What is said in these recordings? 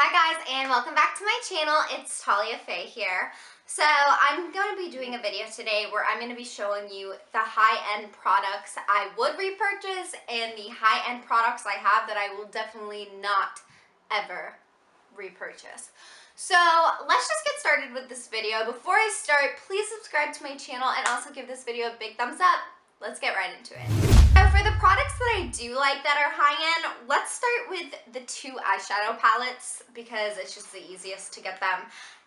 Hi guys, and welcome back to my channel. It's Talia Faye here. So I'm going to be doing a video today where I'm going to be showing you the high-end products I would repurchase and the high-end products I have that I will definitely not ever repurchase. So let's just get started with this video. Before I start, please subscribe to my channel and also give this video a big thumbs up. Let's get right into it. So for the products that I do like that are high-end, let's start with the two eyeshadow palettes because it's just the easiest to get them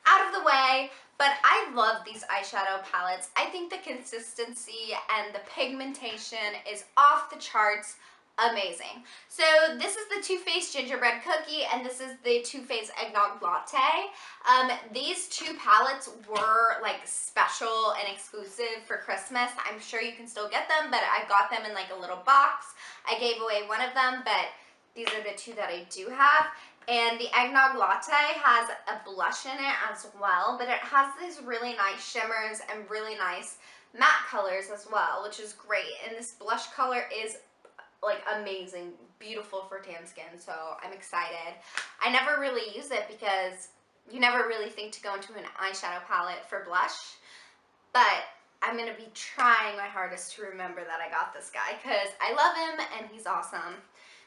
out of the way. But I love these eyeshadow palettes. I think the consistency and the pigmentation is off the charts. Amazing. So this is the Too Faced Gingerbread Cookie and this is the Too Faced Eggnog Latte. These two palettes were like special and exclusive for Christmas. I'm sure you can still get them, but I got them in like a little box. I gave away one of them, but these are the two that I do have. And the Eggnog Latte has a blush in it as well, but it has these really nice shimmers and really nice matte colors as well, which is great. And this blush color is like amazing, beautiful for tan skin, so I'm excited. I never really use it because you never really think to go into an eyeshadow palette for blush, but I'm going to be trying my hardest to remember that I got this guy because I love him and he's awesome.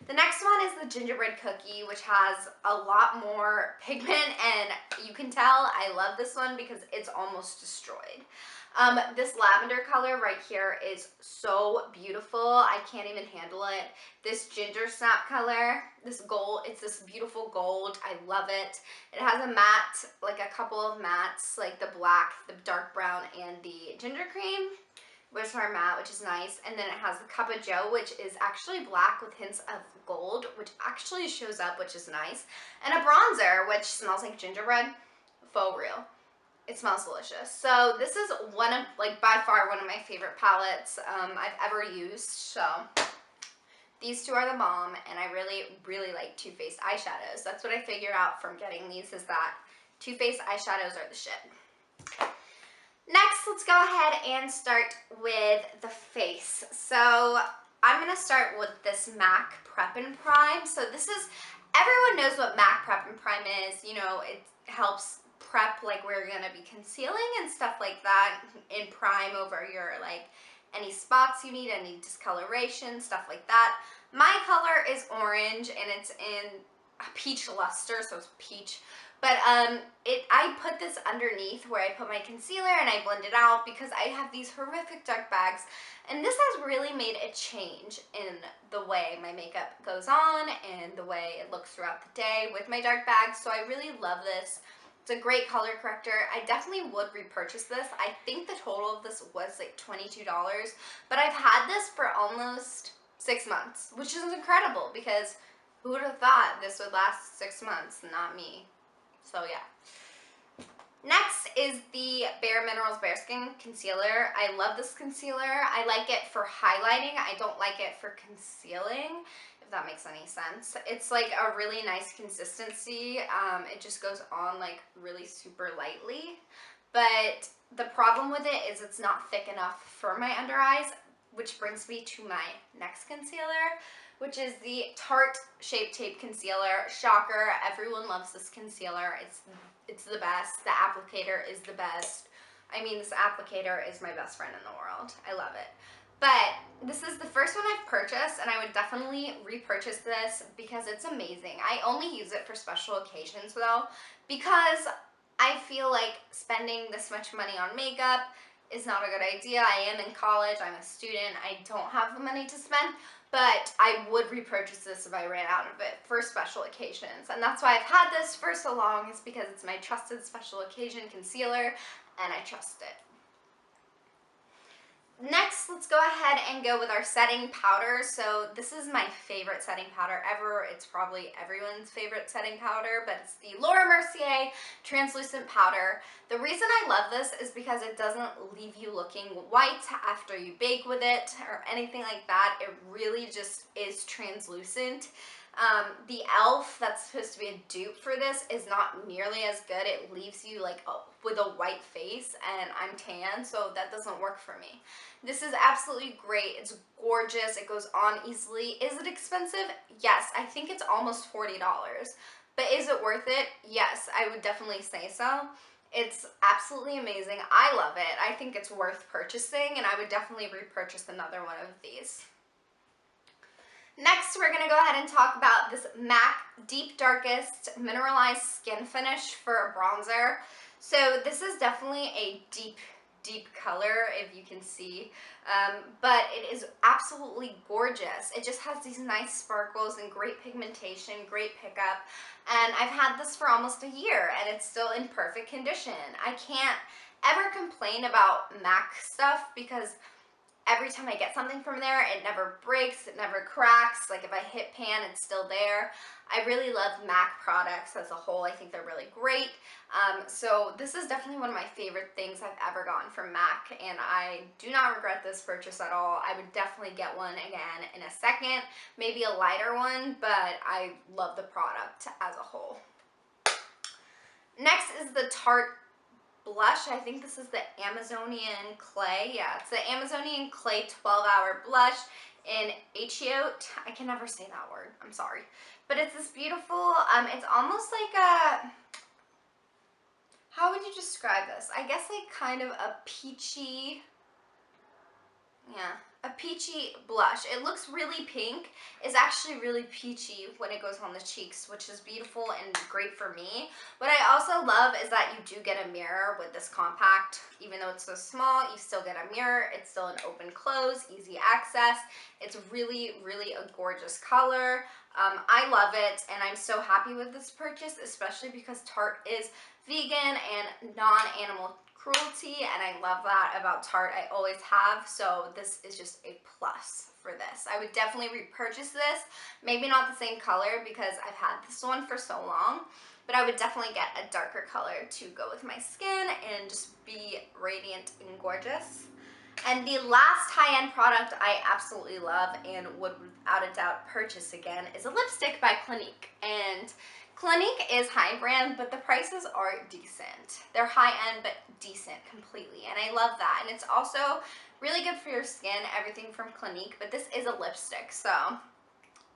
The next one is the Gingerbread Cookie, which has a lot more pigment, and you can tell I love this one because it's almost destroyed. This lavender color right here is so beautiful. I can't even handle it. This ginger snap color, this gold, it's this beautiful gold. I love it. It has a matte, like a couple of mattes, like the black, the dark brown, and the ginger cream, which are matte, which is nice. And then it has the Cup of Joe, which is actually black with hints of gold, which actually shows up, which is nice. And a bronzer, which smells like gingerbread, faux real. It smells delicious. So this is one of, like, by far one of my favorite palettes I've ever used. So these two are the bomb, and I really, really like Too Faced eyeshadows. That's what I figured out from getting these, is that Too Faced eyeshadows are the shit. Next, let's go ahead and start with the face. So I'm going to start with this MAC Prep and Prime. So this is, everyone knows what MAC Prep and Prime is. You know, it helps prep, like we're going to be concealing and stuff like that, in prime over your, like, any spots you need, any discoloration, stuff like that. My color is orange and it's in a peach luster, so it's peach. But I put this underneath where I put my concealer and I blend it out because I have these horrific dark bags, and this has really made a change in the way my makeup goes on and the way it looks throughout the day with my dark bags. So I really love this. It's a great color corrector. I definitely would repurchase this. I think the total of this was like $22, but I've had this for almost 6 months, which is incredible because who would have thought this would last 6 months? Not me. So yeah. Next is the Bare Minerals Bare Skin Concealer. I love this concealer. I like it for highlighting. I don't like it for concealing, if that makes any sense. It's like a really nice consistency. It just goes on like really super lightly. But the problem with it is it's not thick enough for my under eyes, which brings me to my next concealer, which is the Tarte Shape Tape Concealer. Shocker, everyone loves this concealer. It's the best. The applicator is the best. I mean, this applicator is my best friend in the world. I love it. But this is the first one I've purchased, and I would definitely repurchase this because it's amazing. I only use it for special occasions though, because I feel like spending this much money on makeup is not a good idea. I am in college, I'm a student, I don't have the money to spend, but I would repurchase this if I ran out of it for special occasions. And that's why I've had this for so long, is because it's my trusted special occasion concealer and I trust it. Next, let's go ahead and go with our setting powder. So this is my favorite setting powder ever. It's probably everyone's favorite setting powder, but it's the Laura Mercier Translucent Powder. The reason I love this is because it doesn't leave you looking white after you bake with it or anything like that. It really just is translucent. The e.l.f. that's supposed to be a dupe for this is not nearly as good. It leaves you like with a white face, and I'm tan, so that doesn't work for me. This is absolutely great. It's gorgeous. It goes on easily. Is it expensive? Yes, I think it's almost $40. But is it worth it? Yes, I would definitely say so. It's absolutely amazing. I love it. I think it's worth purchasing, and I would definitely repurchase another one of these. Next, we're going to go ahead and talk about this MAC Deep Darkest Mineralized Skin Finish for a bronzer. So this is definitely a deep color, if you can see, but it is absolutely gorgeous. It just has these nice sparkles and great pigmentation, great pickup, and I've had this for almost a year and it's still in perfect condition. I can't ever complain about MAC stuff because every time I get something from there, it never breaks, it never cracks. Like if I hit pan, it's still there. I really love MAC products as a whole. I think they're really great. So this is definitely one of my favorite things I've ever gotten from MAC, and I do not regret this purchase at all. I would definitely get one again in a second, maybe a lighter one, but I love the product as a whole. Next is the Tarte blush. I think this is the Amazonian Clay. Yeah, it's the Amazonian Clay 12-hour blush in Achiote. I can never say that word. I'm sorry. But it's this beautiful, it's almost like a, how would you describe this? I guess like kind of a peachy, yeah, a peachy blush. It looks really pink. It's actually really peachy when it goes on the cheeks, which is beautiful and great for me. What I also love is that you do get a mirror with this compact. Even though it's so small, you still get a mirror. It's still an open close, easy access. It's really a gorgeous color. I love it, and I'm so happy with this purchase, especially because Tarte is vegan and non-animal cruelty, and I love that about Tarte. I always have, so this is just a plus for this. I would definitely repurchase this. Maybe not the same color because I've had this one for so long, but I would definitely get a darker color to go with my skin and just be radiant and gorgeous. And the last high-end product I absolutely love and would without a doubt purchase again is a lipstick by Clinique. And Clinique is high brand, but the prices are decent. They're high-end, but decent completely, and I love that. And it's also really good for your skin, everything from Clinique, but this is a lipstick. So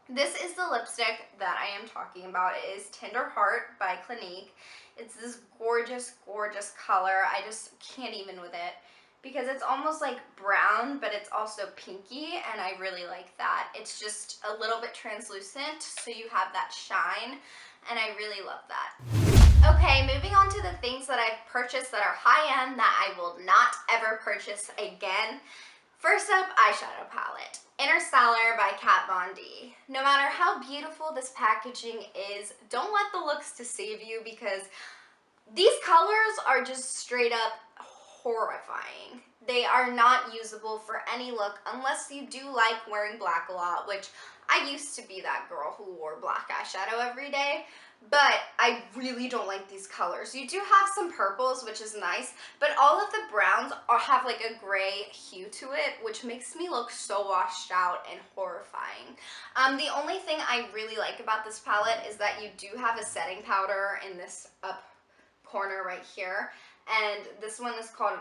this is the lipstick that I am talking about. It is Tender Heart by Clinique. It's this gorgeous color. I just can't even with it, because it's almost like brown, but it's also pinky, and I really like that. It's just a little bit translucent, so you have that shine, and I really love that. Okay, moving on to the things that I've purchased that are high-end that I will not ever purchase again. First up, eyeshadow palette. Interstellar by Kat Von D. No matter how beautiful this packaging is, don't let the looks deceive you, because these colors are just straight up horrifying. They are not usable for any look unless you do like wearing black a lot, which I used to be that girl who wore black eyeshadow every day, but I really don't like these colors. You do have some purples, which is nice, but all of the browns have like a gray hue to it, which makes me look so washed out and horrifying. The only thing I really like about this palette is that you do have a setting powder in this up corner right here, and this one is called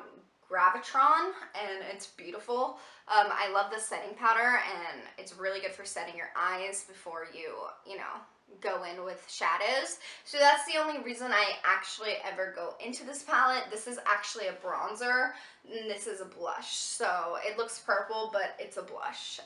Gravitron, and it's beautiful. I love this setting powder, and it's really good for setting your eyes before you know, go in with shadows. So that's the only reason I actually ever go into this palette. This is actually a bronzer, and this is a blush. So it looks purple, but it's a blush.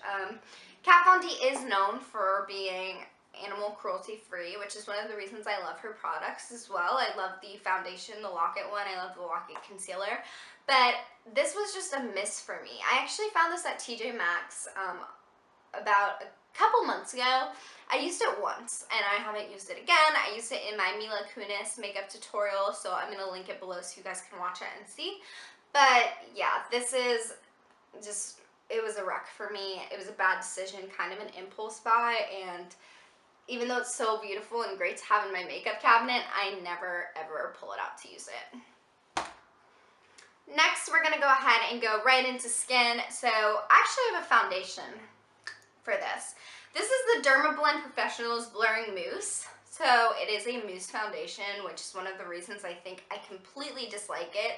Kat Von D is known for being animal cruelty free, which is one of the reasons I love her products as well. I love the foundation, the Lock-It one. I love the Lock-It concealer. But this was just a miss for me. I actually found this at TJ Maxx about a couple months ago. I used it once, and I haven't used it again. I used it in my Mila Kunis makeup tutorial, so I'm going to link it below so you guys can watch it and see. But yeah, this is just, it was a wreck for me. It was a bad decision, kind of an impulse buy, and even though it's so beautiful and great to have in my makeup cabinet, I never ever pull it out to use it. Next, we're going to go ahead and go right into skin. So I actually have a foundation for this. This is the Dermablend Professionals Blurring Mousse. So it is a mousse foundation, which is one of the reasons I think I completely dislike it.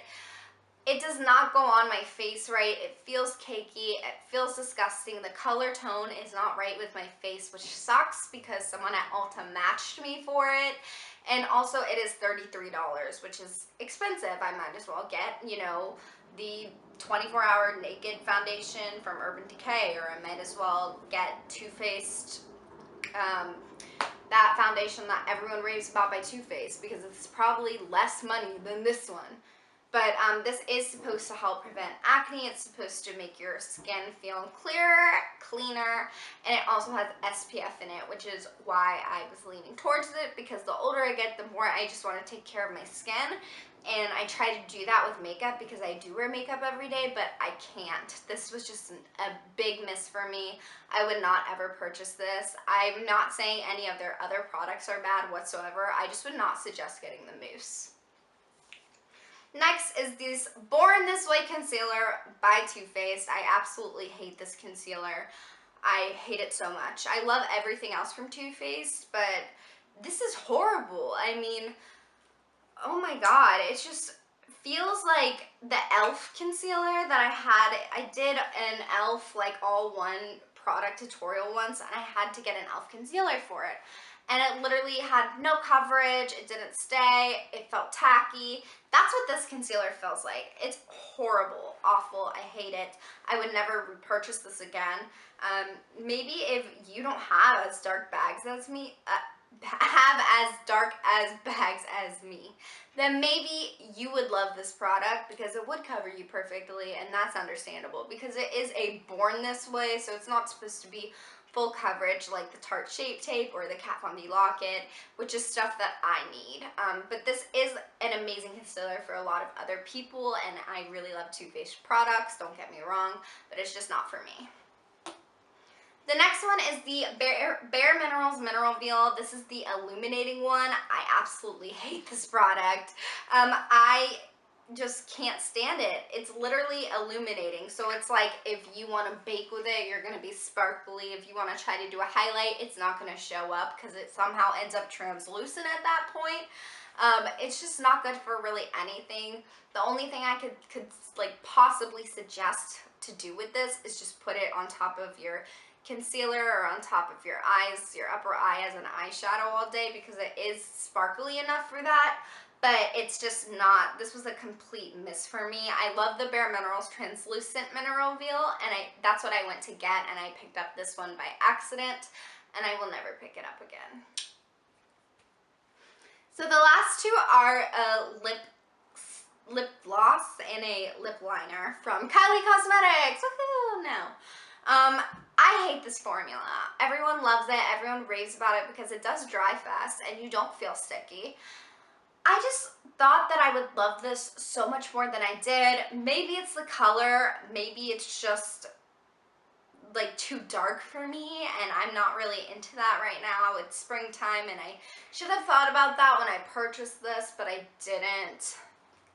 It does not go on my face right. It feels cakey. It feels disgusting. The color tone is not right with my face, which sucks because someone at Ulta matched me for it. And also it is $33, which is expensive. I might as well get, you know, the 24-hour Naked foundation from Urban Decay, or I might as well get Too Faced, that foundation that everyone raves about by Too Faced, because it's probably less money than this one. But this is supposed to help prevent acne. It's supposed to make your skin feel clearer, cleaner, and it also has SPF in it, which is why I was leaning towards it, because the older I get, the more I just want to take care of my skin. And I try to do that with makeup because I do wear makeup every day, but I can't. This was just a big miss for me. I would not ever purchase this. I'm not saying any of their other products are bad whatsoever. I just would not suggest getting the mousse. Next is this Born This Way concealer by Too Faced. I absolutely hate this concealer. I hate it so much. I love everything else from Too Faced, but this is horrible. I mean, oh my god, it just feels like the e.l.f. concealer that I did an e.l.f. like all one product tutorial once, and I had to get an e.l.f. concealer for it. And it literally had no coverage, it didn't stay, it felt tacky. That's what this concealer feels like. It's horrible, awful, I hate it. I would never repurchase this again. Maybe if you don't have as dark bags as me, bags as me, then maybe you would love this product because it would cover you perfectly, and that's understandable because it is a Born This Way, so it's not supposed to be full coverage like the Tarte Shape Tape or the Kat Von D Lock-It, which is stuff that I need. But this is an amazing concealer for a lot of other people, and I really love Too Faced products, don't get me wrong, but it's just not for me. The next one is the Bare Minerals Mineral Veil. This is the illuminating one. I absolutely hate this product. I just can't stand it. It's literally illuminating. So it's like if you want to bake with it, you're going to be sparkly. If you want to try to do a highlight, it's not going to show up because it somehow ends up translucent at that point. It's just not good for really anything. The only thing I could like possibly suggest to do with this is just put it on top of your concealer or on top of your eyes, your upper eye as an eyeshadow all day, because it is sparkly enough for that. But it's just not, this was a complete miss for me. I love the Bare Minerals Translucent Mineral Veil, and that's what I went to get, and I picked up this one by accident, and I will never pick it up again. So the last two are a lip gloss and a lip liner from Kylie Cosmetics. Woohoo! No. I hate this formula. Everyone loves it. Everyone raves about it because it does dry fast and you don't feel sticky. I just thought that I would love this so much more than I did. Maybe it's the color. Maybe it's just like too dark for me, and I'm not really into that right now. It's springtime and I should have thought about that when I purchased this, but I didn't.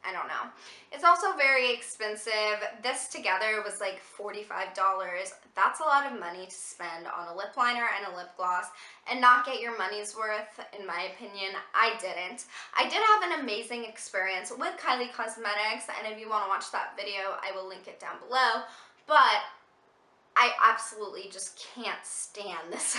I don't know. It's also very expensive. This together was like $45. That's a lot of money to spend on a lip liner and a lip gloss and not get your money's worth, in my opinion. I didn't. I did have an amazing experience with Kylie Cosmetics, and if you want to watch that video, I will link it down below. But I absolutely just can't stand this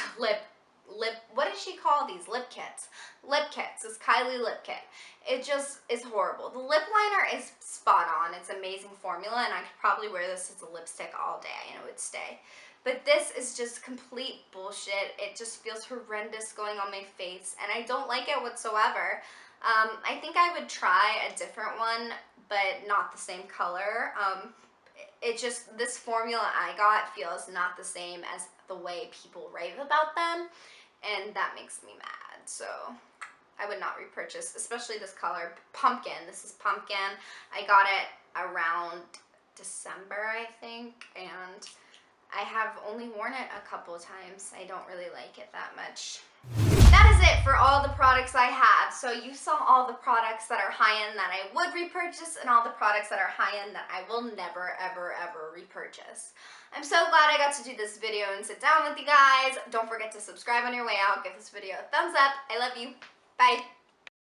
what does she call these? Lip kits. Lip kits. This Kylie lip kit. It just is horrible. The lip liner is spot on. It's amazing formula, and I could probably wear this as a lipstick all day and it would stay. But this is just complete bullshit. It just feels horrendous going on my face, and I don't like it whatsoever. I think I would try a different one, but not the same color. It just, this formula I got feels not the same as the way people rave about them, and that makes me mad. So I would not repurchase, especially this color, pumpkin. This is pumpkin. I got it around December, I think, and I have only worn it a couple of times. I don't really like it that much. That is it for all the products I have. So you saw all the products that are high-end that I would repurchase and all the products that are high-end that I will never, ever, ever repurchase. I'm so glad I got to do this video and sit down with you guys. Don't forget to subscribe on your way out. Give this video a thumbs up. I love you. Bye.